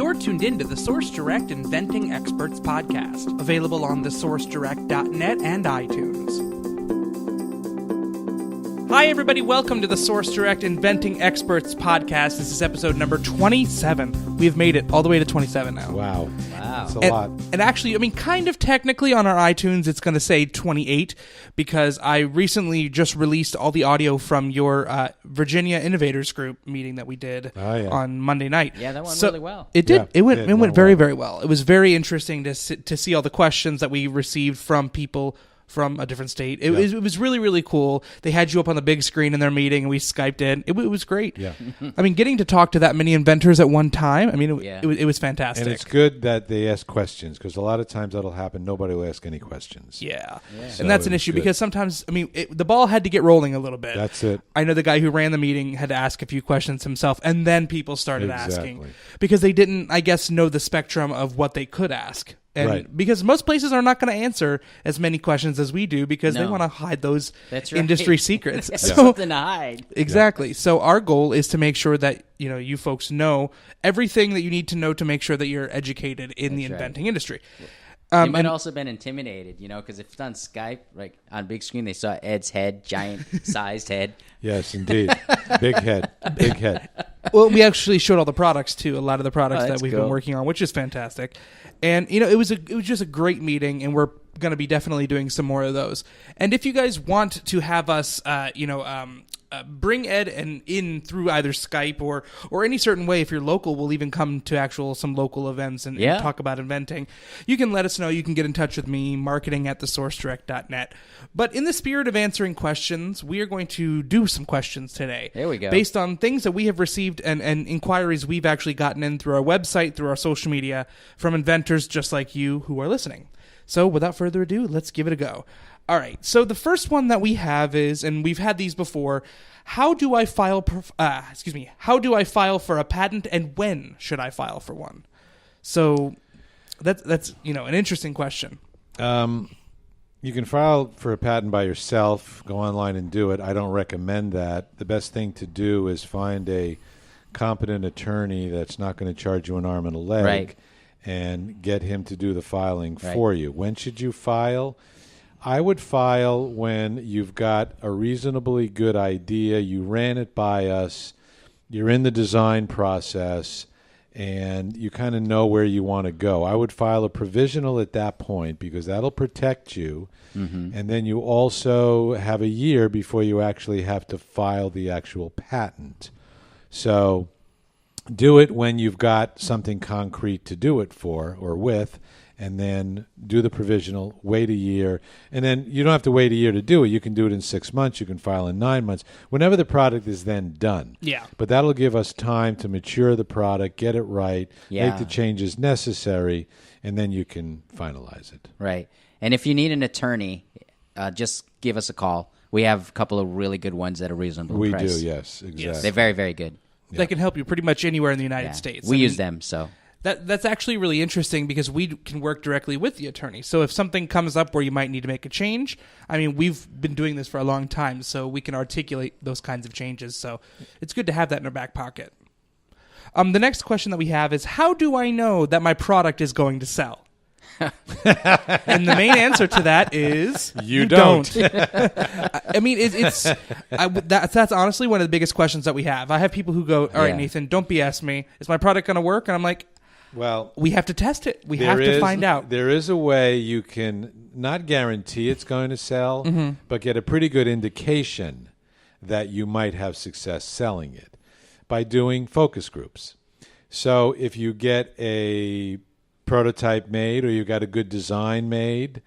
You're tuned in to the Source Direct Inventing Experts podcast, available on thesourcedirect.net and iTunes. Hi, everybody. Welcome to the Source Direct Inventing Experts podcast. This is episode number 27. We've made it all the way to 27 now. Wow. That's a lot. And actually, I mean, kind of technically on our iTunes, it's going to say 28 because I recently just released all the audio from your Virginia Innovators Group meeting that we did on Monday night. Yeah, that went really well. It did. Yeah, it went very, very well. It was very interesting to see all the questions that we received from people from a different state. It was really, really cool. They had you up on the big screen in their meeting, and we Skyped in. It was great. Yeah. I mean, getting to talk to that many inventors at one time, I mean, it was fantastic. And it's good that they ask questions, because a lot of times that'll happen. Nobody will ask any questions. Yeah. So and that's an issue, because sometimes, I mean, the ball had to get rolling a little bit. That's it. I know the guy who ran the meeting had to ask a few questions himself, and then people started asking. Because they didn't, I guess, know the spectrum of what they could ask. And because most places are not going to answer as many questions as we do, because they want to hide those industry secrets. So, something to hide. Exactly. Yeah. So our goal is to make sure that you folks know everything that you need to know to make sure that you're educated in the inventing industry. You might also been intimidated, because if it's on Skype, like on big screen, they saw Ed's head, giant sized head. Yes, indeed. Big head. Big head. Well, we actually showed all the products too, a lot of the products that we've been working on, which is fantastic. And it was just a great meeting, and we're going to be definitely doing some more of those. And if you guys want to have us, bring Ed in through either Skype or any certain way, if you're local, we'll even come to some local events and talk about inventing. You can let us know. You can get in touch with me, marketing@thesourcedirect.net. But in the spirit of answering questions, we are going to do some questions today. There we go. Based on things that we have received and inquiries we've actually gotten in through our website, through our social media, from inventors just like you who are listening. So without further ado, let's give it a go. All right, so the first one that we have is, and we've had these before, how do I file for a patent, and when should I file for one? So that's an interesting question. You can file for a patent by yourself, go online and do it. I don't recommend that. The best thing to do is find a competent attorney that's not going to charge you an arm and a leg and get him to do the filing for you. When should you file? I would file when you've got a reasonably good idea, you ran it by us, you're in the design process, and you kind of know where you want to go. I would file a provisional at that point, because that'll protect you, and then you also have a year before you actually have to file the actual patent. So do it when you've got something concrete to do it for or with, and then do the provisional, wait a year. And then you don't have to wait a year to do it. You can do it in 6 months. You can file in 9 months. Whenever the product is then done. Yeah. But that'll give us time to mature the product, get it right, make the changes necessary, and then you can finalize it. Right. And if you need an attorney, just give us a call. We have a couple of really good ones at a reasonable price. We do, yes, exactly. Yes. They're very, very good. They can help you pretty much anywhere in the United States. We use them, so... That's actually really interesting, because we can work directly with the attorney. So if something comes up where you might need to make a change, I mean, we've been doing this for a long time, so we can articulate those kinds of changes. So it's good to have that in our back pocket. The next question that we have is, how do I know that my product is going to sell? And the main answer to that is you don't. I mean, that's honestly one of the biggest questions that we have. I have people who go, all right, Nathan, don't BS me. Is my product going to work? And I'm like, well, we have to test it. We have to find out. There is a way you can not guarantee it's going to sell, but get a pretty good indication that you might have success selling it by doing focus groups. So if you get a prototype made, or you got a good design made,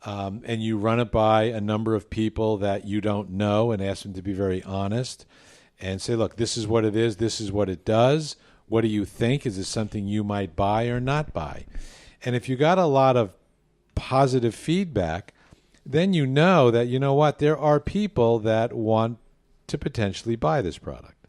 and you run it by a number of people that you don't know and ask them to be very honest and say, look, this is what it is, this is what it does. What do you think? Is this something you might buy or not buy? And if you got a lot of positive feedback, then you know that, there are people that want to potentially buy this product.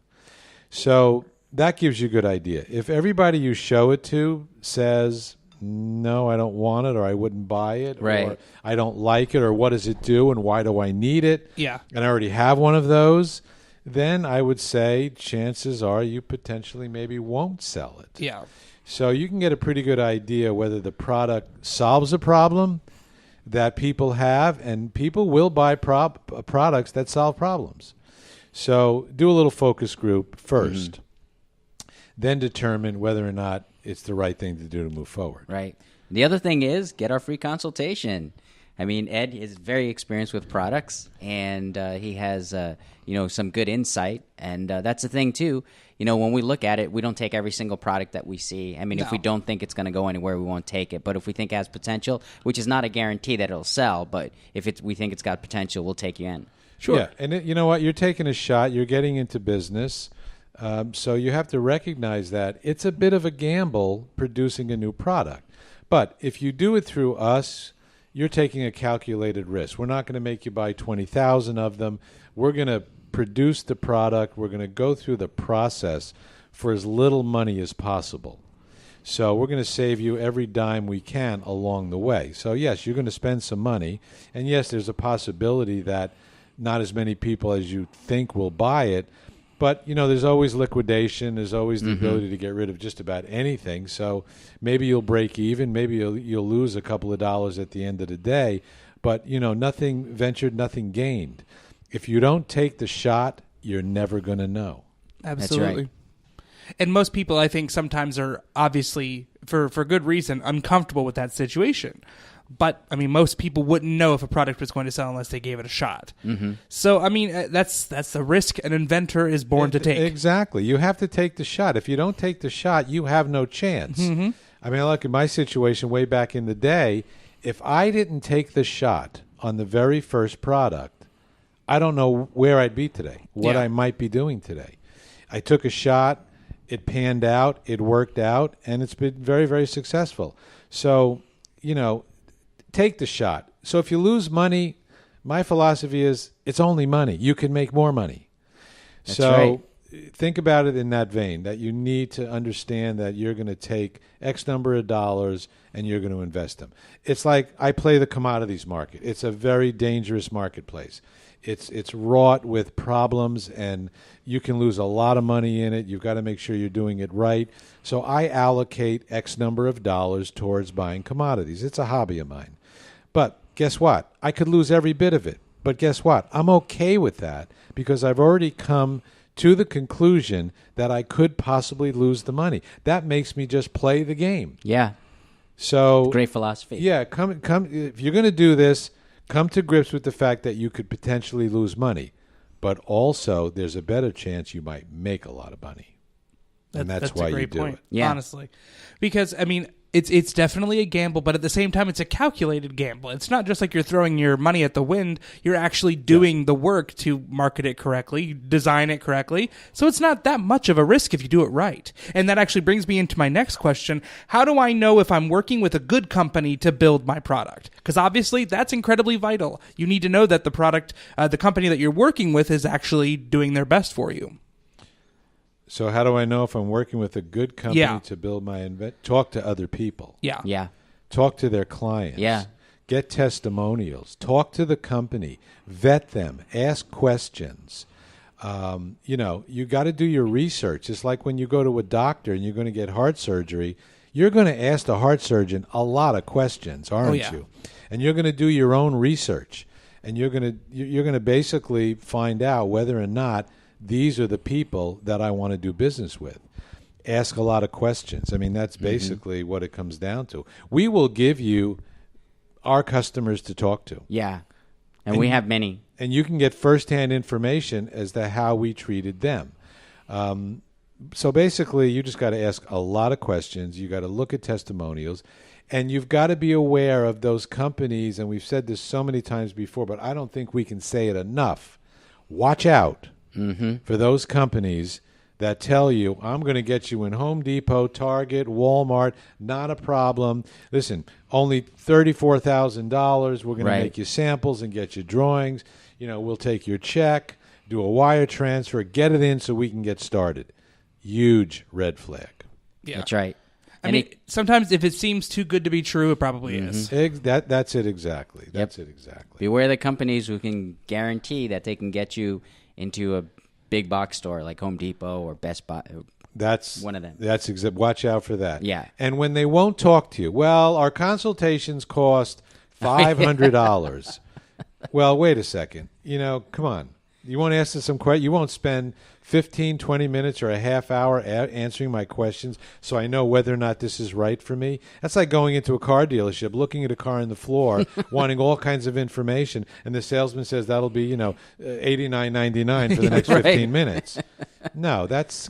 So that gives you a good idea. If everybody you show it to says, no, I don't want it, or I wouldn't buy it, or I don't like it, or what does it do, and why do I need it? Yeah. And I already have one of those, then I would say chances are you potentially maybe won't sell it. Yeah. So you can get a pretty good idea whether the product solves a problem that people have, and people will buy products that solve problems. So do a little focus group first, then determine whether or not it's the right thing to do to move forward. Right. The other thing is get our free consultation. I mean, Ed is very experienced with products, and he has, some good insight. And that's the thing, too. When we look at it, we don't take every single product that we see. I mean, if we don't think it's going to go anywhere, we won't take it. But if we think it has potential, which is not a guarantee that it'll sell, but if we think it's got potential, we'll take you in. Sure. Yeah, and you know what? You're taking a shot. You're getting into business. So you have to recognize that it's a bit of a gamble producing a new product. But if you do it through us, you're taking a calculated risk. We're not going to make you buy 20,000 of them. We're going to produce the product. We're going to go through the process for as little money as possible. So we're going to save you every dime we can along the way. So, yes, you're going to spend some money. And, yes, there's a possibility that not as many people as you think will buy it. But, there's always liquidation. There's always the ability to get rid of just about anything. So maybe you'll break even. Maybe you'll lose a couple of dollars at the end of the day. But, nothing ventured, nothing gained. If you don't take the shot, you're never going to know. Absolutely. That's right. And most people, I think, sometimes are obviously, for good reason, uncomfortable with that situation. But, I mean, most people wouldn't know if a product was going to sell unless they gave it a shot. So, I mean, that's the risk an inventor is born to take. Exactly. You have to take the shot. If you don't take the shot, you have no chance. I mean, look at my situation way back in the day. If I didn't take the shot on the very first product, I don't know where I'd be today, what I might be doing today. I took a shot. It panned out. It worked out. And it's been very, very successful. So, take the shot. So if you lose money, my philosophy is it's only money. You can make more money. That's so right. Think about it in that vein, that you need to understand that you're going to take X number of dollars and you're going to invest them. It's like I play the commodities market. It's a very dangerous marketplace. It's wrought with problems, and you can lose a lot of money in it. You've got to make sure you're doing it right. So I allocate X number of dollars towards buying commodities. It's a hobby of mine. But guess what? I could lose every bit of it. But guess what? I'm okay with that because I've already come to the conclusion that I could possibly lose the money. That makes me just play the game. Yeah. So great philosophy. Yeah, come. If you're going to do this, come to grips with the fact that you could potentially lose money, but also there's a better chance you might make a lot of money. And that's why a great you do point, it. Yeah. Honestly. Because, I mean, it's definitely a gamble, but at the same time, it's a calculated gamble. It's not just like you're throwing your money at the wind. You're actually doing the work to market it correctly, design it correctly. So it's not that much of a risk if you do it right. And that actually brings me into my next question. How do I know if I'm working with a good company to build my product? Because obviously, that's incredibly vital. You need to know that the product, the company that you're working with is actually doing their best for you. So how do I know if I'm working with a good company to build my talk to other people. Yeah. Talk to their clients. Yeah. Get testimonials. Talk to the company. Vet them. Ask questions. You got to do your research. It's like when you go to a doctor and you're going to get heart surgery, you're going to ask the heart surgeon a lot of questions, aren't you? And you're going to do your own research. And you're going to basically find out whether or not these are the people that I want to do business with. Ask a lot of questions. I mean, that's basically what it comes down to. We will give you our customers to talk to. Yeah. And we have many. And you can get firsthand information as to how we treated them. So basically, you just got to ask a lot of questions. You got to look at testimonials. And you've got to be aware of those companies. And we've said this so many times before, but I don't think we can say it enough. Watch out. For those companies that tell you, I'm going to get you in Home Depot, Target, Walmart, not a problem. Listen, only $34,000. We're going to make you samples and get you drawings. We'll take your check, do a wire transfer, get it in so we can get started. Huge red flag. Yeah. That's right. I mean, sometimes if it seems too good to be true, it probably is. That's it exactly. That's it exactly. Beware the companies who can guarantee that they can get you into big box store like Home Depot or Best Buy. That's one of them. Watch out for that. Yeah. And when they won't talk to you, well, our consultations cost $500. Well, wait a second. Come on. You won't ask us some questions. You won't spend 15, 20 minutes or a half hour answering my questions so I know whether or not this is right for me. That's like going into a car dealership, looking at a car on the floor, wanting all kinds of information, and the salesman says that'll be, $89.99 for the next 15 minutes. No,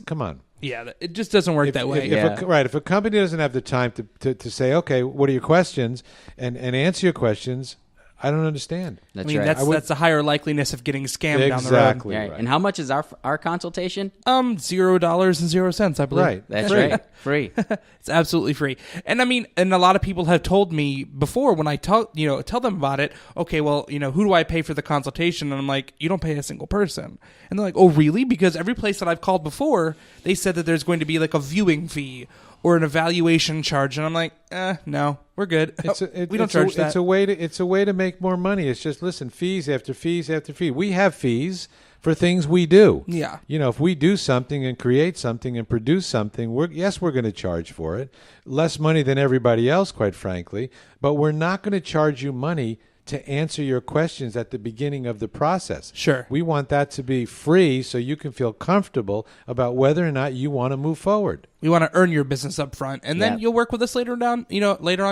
come on. Yeah, it just doesn't work that way. If a company doesn't have the time to say, okay, what are your questions, and answer your questions, I don't understand. That's right. That's a higher likeliness of getting scammed down the road. Exactly. Right. And how much is our consultation? $0.00, I believe. Right. That's right. Free. It's absolutely free. And and a lot of people have told me before when I tell them about it, okay, well, who do I pay for the consultation? And I'm like, you don't pay a single person. And they're like, oh, really? Because every place that I've called before, they said that there's going to be like a viewing fee or an evaluation charge, and I'm like, no, we're good. We don't charge that. It's a way to make more money. It's just, listen, fees after fees after fees. We have fees for things we do. Yeah. If we do something and create something and produce something, we're going to charge for it. Less money than everybody else, quite frankly, but we're not going to charge you money to answer your questions at the beginning of the process. Sure. We want that to be free so you can feel comfortable about whether or not you want to move forward. We want to earn your business up front, and then you'll work with us later on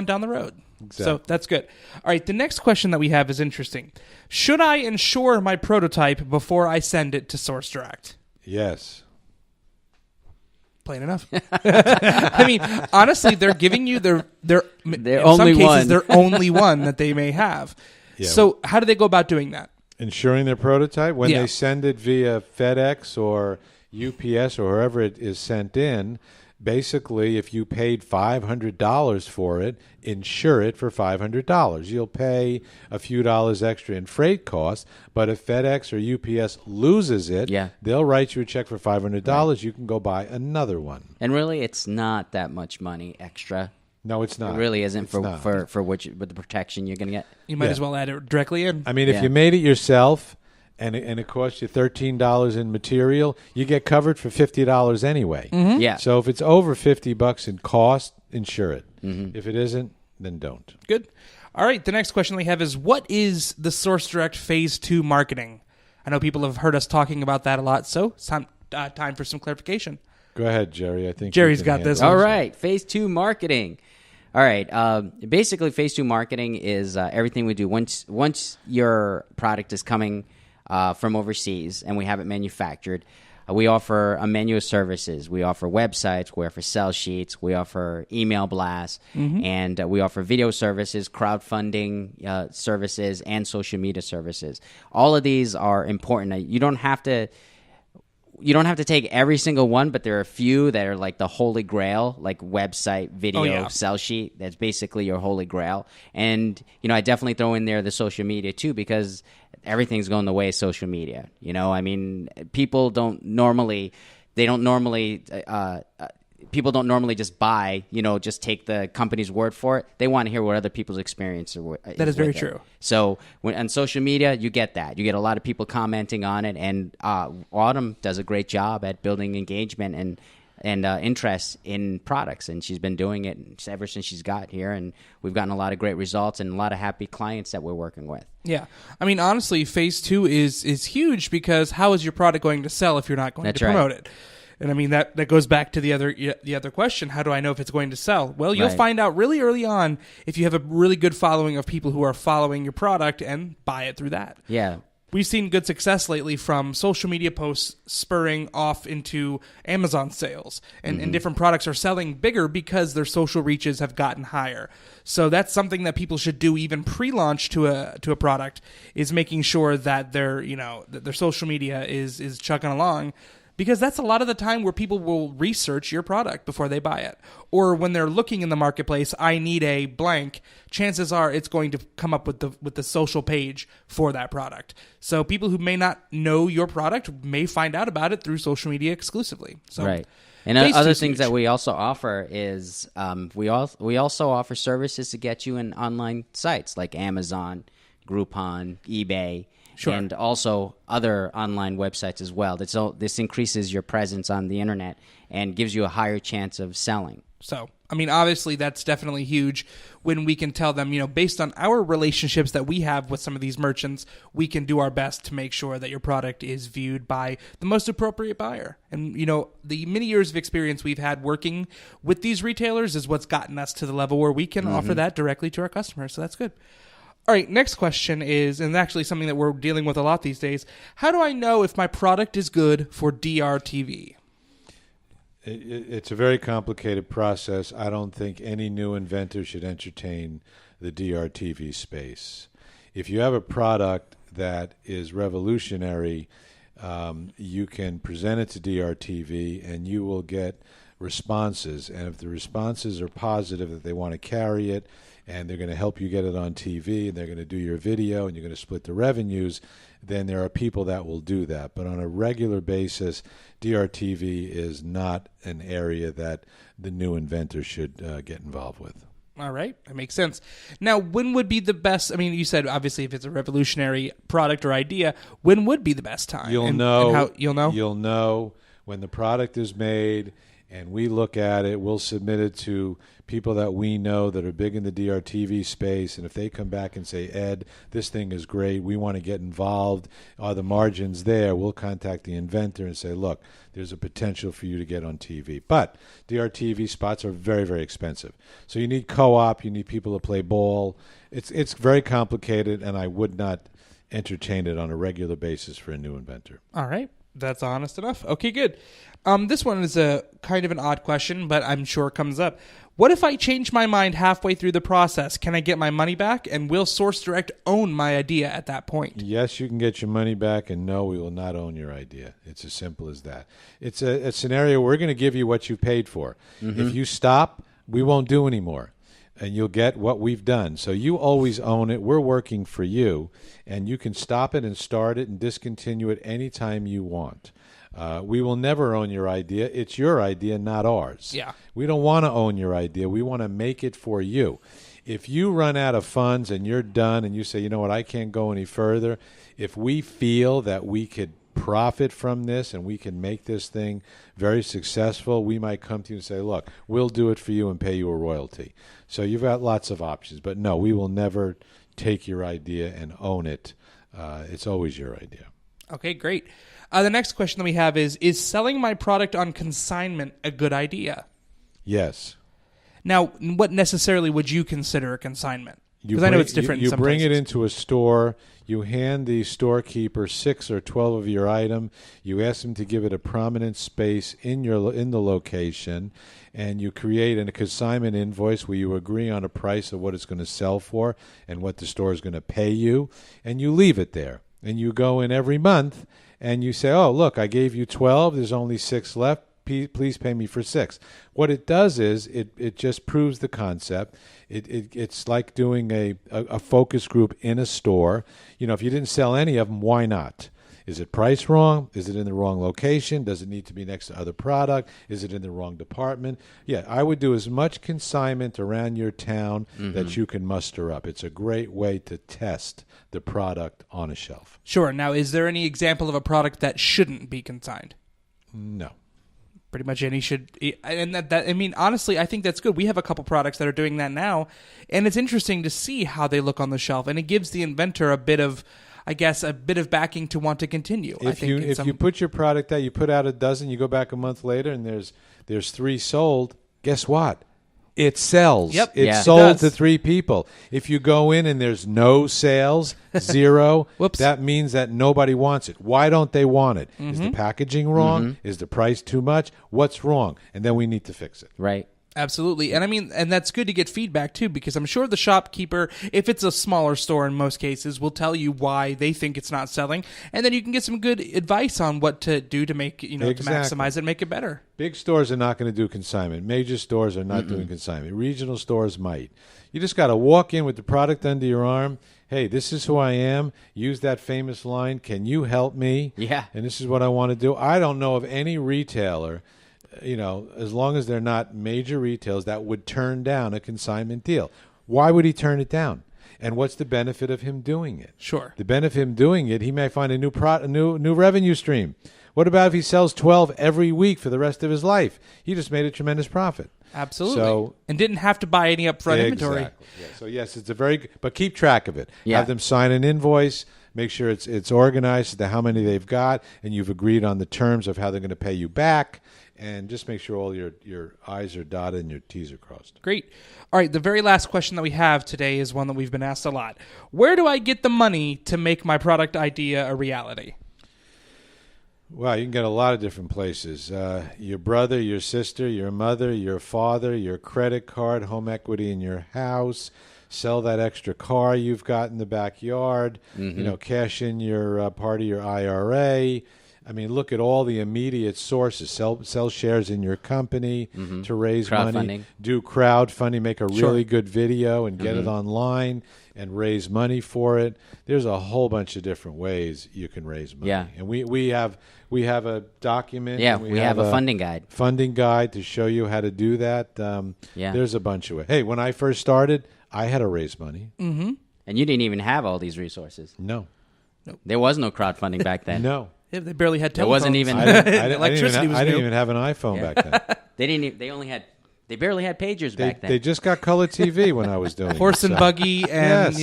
down the road. Exactly. So that's good. All right, the next question that we have is interesting. Should I insure my prototype before I send it to Source Direct? Yes. Plain enough. I mean, honestly, they're giving you their in only some cases one. their only one that they may have. Yeah. So how do they go about doing that? Insuring their prototype when they send it via FedEx or UPS or wherever it is sent in. Basically, if you paid $500 for it, insure it for $500. You'll pay a few dollars extra in freight costs, but if FedEx or UPS loses it, they'll write you a check for $500. Right. You can go buy another one. And really, it's not that much money extra. No, it's not. It really isn't for what the protection you're going to get. You might as well add it directly in. I mean, if you made it yourself and it costs you $13 in material, you get covered for $50 anyway. Mm-hmm. Yeah. So if it's over $50 in cost, insure it. Mm-hmm. If it isn't, then don't. Good. All right. The next question we have is, what is the Source Direct Phase 2 marketing? I know people have heard us talking about that a lot, so it's time for some clarification. Go ahead, Jerry. I think Jerry's got this. All right. Phase 2 marketing. All right. Basically, Phase 2 marketing is everything we do. Once your product is coming from overseas and we have it manufactured, we offer a menu of services. We offer websites, we offer sell sheets, we offer email blasts, and we offer video services, crowdfunding services, and social media services. All of these are important. You don't have to take every single one, but there are a few that are like the holy grail, like website, video, sell sheet. That's basically your holy grail. And, I definitely throw in there the social media too, because everything's going the way of social media. I mean, people don't normally just buy, just take the company's word for it. They want to hear what other people's experience is. That is very true. So on social media, you get that. You get a lot of people commenting on it, and Autumn does a great job at building engagement and interest in products, and she's been doing it ever since she's got here, and we've gotten a lot of great results and a lot of happy clients that we're working with. Yeah. I mean, honestly, Phase 2 is huge, because how is your product going to sell if you're not going to promote it? And I mean, that goes back to the other question. How do I know if it's going to sell? Well, you'll find out really early on if you have a really good following of people who are following your product and buy it through that. Yeah. We've seen good success lately from social media posts spurring off into Amazon sales. And different products are selling bigger because their social reaches have gotten higher. So that's something that people should do even pre-launch to a product, is making sure that their social media is chugging along. Because that's a lot of the time where people will research your product before they buy it. Or when they're looking in the marketplace, I need a blank, chances are it's going to come up with the social page for that product. So people who may not know your product may find out about it through social media exclusively. So, right. And other things that we also offer is we also offer services to get you in online sites like Amazon, Groupon, eBay. Sure. And also other online websites as well. This increases your presence on the internet and gives you a higher chance of selling. So, I mean, obviously that's definitely huge when we can tell them, based on our relationships that we have with some of these merchants, we can do our best to make sure that your product is viewed by the most appropriate buyer. And, the many years of experience we've had working with these retailers is what's gotten us to the level where we can offer that directly to our customers. So that's good. All right, next question is, and actually something that we're dealing with a lot these days, how do I know if my product is good for DRTV? It's a very complicated process. I don't think any new inventor should entertain the DRTV space. If you have a product that is revolutionary, you can present it to DRTV and you will get responses. And if the responses are positive, that they want to carry it, and they're going to help you get it on TV, and they're going to do your video, and you're going to split the revenues, then there are people that will do that. But on a regular basis, DRTV is not an area that the new inventor should get involved with. All right, that makes sense. Now, when would be the best? I mean, you said obviously if it's a revolutionary product or idea, when would be the best time? You'll know when the product is made, and we look at it. We'll submit it to people that we know that are big in the DRTV space, and if they come back and say, Ed, this thing is great, we want to get involved, are the margins there, we'll contact the inventor and say, look, there's a potential for you to get on TV. But DRTV spots are very, very expensive. So you need co-op, you need people to play ball. It's very complicated, and I would not entertain it on a regular basis for a new inventor. All right. That's honest enough. Okay, good. This one is a kind of an odd question, but I'm sure it comes up. What if I change my mind halfway through the process? Can I get my money back? And will Source Direct own my idea at that point? Yes, you can get your money back, and no, we will not own your idea. It's as simple as that. It's a scenario where we're going to give you what you paid for. If you stop, we won't do any more, and you'll get what we've done. So you always own it. We're working for you, and you can stop it and start it and discontinue it anytime you want. We will never own your idea. It's your idea, not ours. Yeah. We don't want to own your idea. We want to make it for you. If you run out of funds and you're done and you say, you know what, I can't go any further, if we feel that we could profit from this and we can make this thing very successful, we might come to you and say, look, we'll do it for you and pay you a royalty. So you've got lots of options. But no, we will never take your idea and own it. It's always your idea. Okay, great. The next question that we have is selling my product on consignment a good idea? Yes. Now, what necessarily would you consider a consignment? Because I know it's different in some bring places. it into a store. You hand the storekeeper 6 or 12 of your item. You ask them to give it a prominent space in the location, and you create a consignment invoice where you agree on a price of what it's going to sell for and what the store is going to pay you, and you leave it there. And you go in every month, and you say, oh, look, I gave you 12. There's only 6 left. Please pay me for 6. What it does is it just proves the concept. It's like doing a focus group in a store. You know, if you didn't sell any of them, why not? Is it priced wrong? Is it in the wrong location? Does it need to be next to other product? Is it in the wrong department? Yeah, I would do as much consignment around your town that you can muster up. It's a great way to test the product on a shelf. Sure. Now, is there any example of a product that shouldn't be consigned? No. Pretty much any should, and that I mean, honestly, I think that's good. We have a couple products that are doing that now, and it's interesting to see how they look on the shelf, and it gives the inventor a bit of, I guess, a bit of backing to want to continue. If you put your product out, you put out a dozen, you go back a month later, and there's 3 sold. Guess what? It sells. Yep. It's sold to 3 people. If you go in and there's no sales, 0, that means that nobody wants it. Why don't they want it? Is the packaging wrong? Is the price too much? What's wrong? And then we need to fix it. Right. Absolutely. And I mean, and that's good to get feedback too, because I'm sure the shopkeeper, if it's a smaller store in most cases, will tell you why they think it's not selling. And then you can get some good advice on what to do to make, to maximize it and make it better. Big stores are not going to do consignment. Major stores are not doing consignment. Regional stores might. You just got to walk in with the product under your arm. Hey, this is who I am. Use that famous line, can you help me? Yeah. And this is what I want to do. I don't know of any retailer, as long as they're not major retailers, that would turn down a consignment deal. Why would he turn it down? and what's the benefit of him doing it? Sure. The benefit of him doing it, he may find a new revenue stream. What about if he sells 12 every week for the rest of his life? He just made a tremendous profit. Absolutely. And didn't have to buy any upfront inventory. Yeah. So yes, it's a very good, but keep track of it. Yeah. Have them sign an invoice. Make sure it's organized as to how many they've got, and you've agreed on the terms of how they're going to pay you back. And just make sure all your I's are dotted and your T's are crossed. Great. All right, the very last question that we have today is one that we've been asked a lot. Where do I get the money to make my product idea a reality? Well, you can get a lot of different places. Your brother, your sister, your mother, your father, your credit card, home equity in your house, sell that extra car you've got in the backyard, cash in your part of your IRA. I mean, look at all the immediate sources. Sell shares in your company to raise money. Do crowdfunding. Make a really good video and get it online and raise money for it. There's a whole bunch of different ways you can raise money. Yeah. And we have a document. Yeah, we have a funding guide. Funding guide to show you how to do that. There's a bunch of ways. Hey, when I first started, I had to raise money. Mm-hmm. And you didn't even have all these resources. No. There was no crowdfunding back then. No. Yeah, they barely had telephones. There wasn't even electricity. I didn't even have an iPhone back then. They barely had pagers back then. They just got color TV when I was doing it. Horse and buggy and,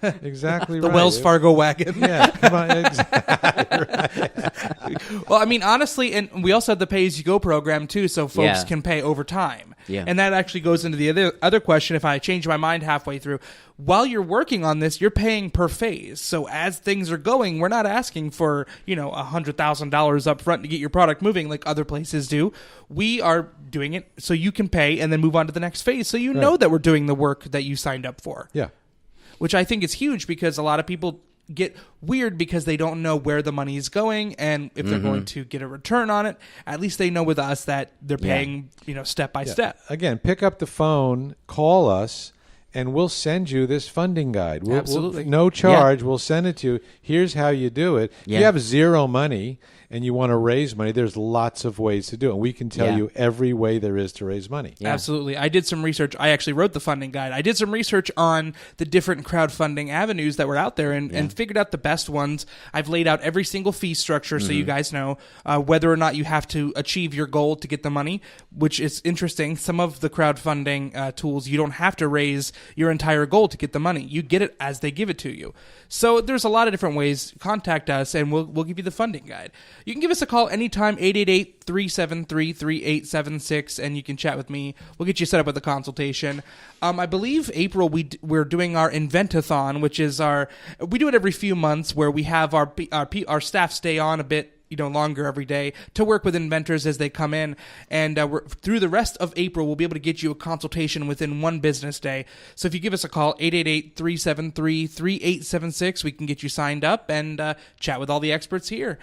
exactly the right. Wells Fargo wagon. Yeah, come on, exactly right. Well, I mean, honestly, and we also have the pay-as-you-go program, too, so folks can pay over time. Yeah. And that actually goes into the other question, if I change my mind halfway through. While you're working on this, you're paying per phase. So as things are going, we're not asking for, $100,000 up front to get your product moving like other places do. We are doing it so you can pay and then move on to the next phase. So you know that we're doing the work that you signed up for. Yeah. Which I think is huge because a lot of people get weird because they don't know where the money is going and if they're going to get a return on it. At least they know with us that they're paying, step by step. Again, pick up the phone, call us, and we'll send you this funding guide. Absolutely. No charge. We'll send it to you. Here's how you do it. If you have zero money and you want to raise money, there's lots of ways to do it. And we can tell you every way there is to raise money. Yeah. Absolutely. I did some research. I actually wrote the funding guide. I did some research on the different crowdfunding avenues that were out there and figured out the best ones. I've laid out every single fee structure so you guys know whether or not you have to achieve your goal to get the money, which is interesting. Some of the crowdfunding tools, you don't have to raise your entire goal to get the money. You get it as they give it to you. So there's a lot of different ways. Contact us and we'll give you the funding guide. You can give us a call anytime, 888-373-3876, and you can chat with me. We'll get you set up with a consultation. I believe April we're doing our Inventathon, which is we do it every few months where we have our staff stay on a bit longer every day to work with inventors as they come in. And through the rest of April, we'll be able to get you a consultation within one business day. So if you give us a call, 888-373-3876, we can get you signed up and chat with all the experts here.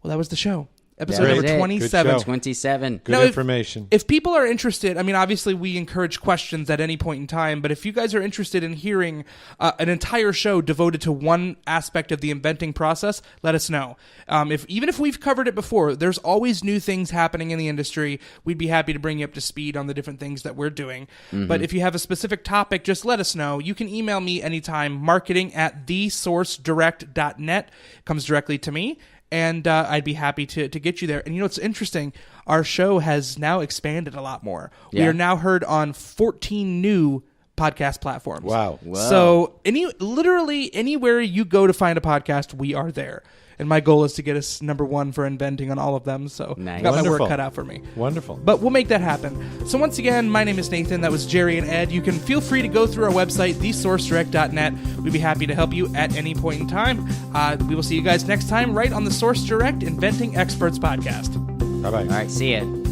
Well, that was the show. Episode number 27. 27. Good information. If people are interested, I mean, obviously we encourage questions at any point in time, but if you guys are interested in hearing an entire show devoted to one aspect of the inventing process, let us know. Even if we've covered it before, there's always new things happening in the industry. We'd be happy to bring you up to speed on the different things that we're doing. But if you have a specific topic, just let us know. You can email me anytime, marketing@thesourcedirect.net. It comes directly to me. And I'd be happy to get you there. And it's interesting. Our show has now expanded a lot more. Yeah. We are now heard on 14 new podcast platforms. Wow. So literally anywhere you go to find a podcast, we are there. And my goal is to get us number one for inventing on all of them. So nice. I've got my work cut out for me. Wonderful. But we'll make that happen. So once again, my name is Nathan. That was Jerry and Ed. You can feel free to go through our website, thesourcedirect.net. We'd be happy to help you at any point in time. We will see you guys next time right on the Source Direct Inventing Experts podcast. Bye-bye. All right, see ya.